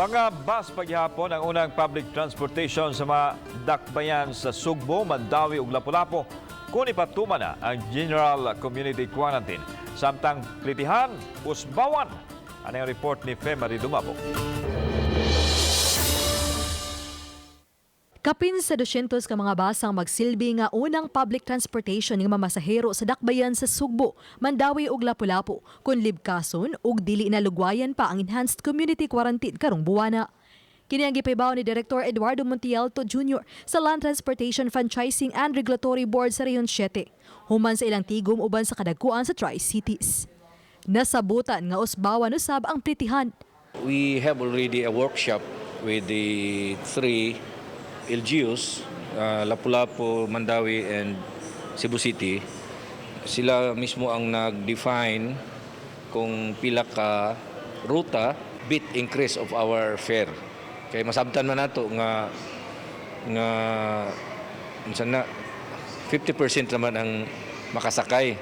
Mga bus paghihapon ang unang public transportation sa mga dakbayan sa Sugbo, Mandawi ug Lapu-Lapu kung ipatuman na ang General Community Quarantine. Samtang Plitihan, Usbawan. Ano yung report ni Femari Dumabo? Kapin sa 200 ka mga bus ang magsilbi nga unang public transportation ng mamasahero sa dakbayan sa Sugbo, Mandawi ug Lapu-Lapu kun libkason ug dili na lugwayan pa ang enhanced community quarantine karong buwana. Kini ang gipaybaw ni Director Eduardo Montialto Jr. sa Land Transportation Franchising and Regulatory Board sa Rehiyon 7, human sa ilang tigom uban sa kadagkuan sa Tri-Cities. Nasabutan nga usbawan usab ang Plitihan. We have already a workshop with the three LGUs, Lapu-Lapu, Mandawi, and Cebu City. Sila mismo ang nag-define kung pila ka ruta bit increase of our fare. Kaya masabtan man nato nga minsan na 50% naman ang makasakay.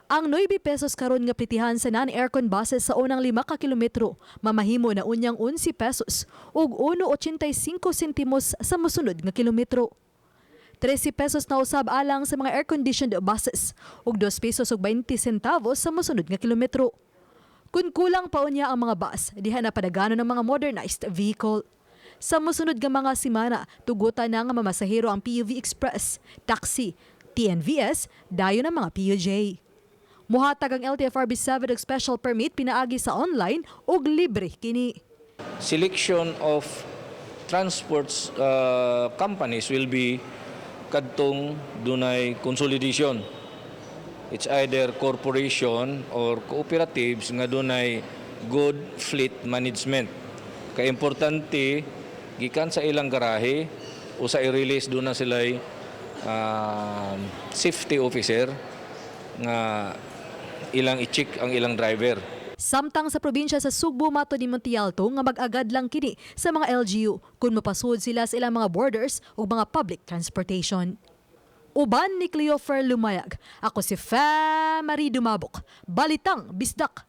Ang 9 pesos karon nga Plitihan sa non-aircon buses sa unang 5 ka kilometro mamahimo na unyang 11 pesos ug 1.85 sentimos sa mosunod nga kilometro. 13 pesos na usab alang sa mga air-conditioned buses ug 2 pesos ug 20 centavos sa mosunod nga kilometro. Kung kulang pa unya ang mga bus, diha na padagano ng mga modernized vehicle. Sa mosunod nga mga semana, tugutan na nga mamasahero ang PUV Express, taxi, TNVS, dayon ang mga PUJ. Muhatag ang LTFRB 7 og special permit pinaagi sa online ug libre kini. Selection of transports companies will be kadtong dunay consolidation. It's either corporation or cooperatives nga dunay good fleet management. Kaya importante gikan sa ilang garahe o sa i-release doon na sila'y safety officer nga ilang i-check ang ilang driver. Samtang sa probinsya sa Sugbo, mato ni Montialto nga mag-agad lang kini sa mga LGU kung mapasud sila sa ilang mga borders o mga public transportation. Uban ni Cleofer Lumayag, ako si Femari Dumabok, Balitang Bisdak.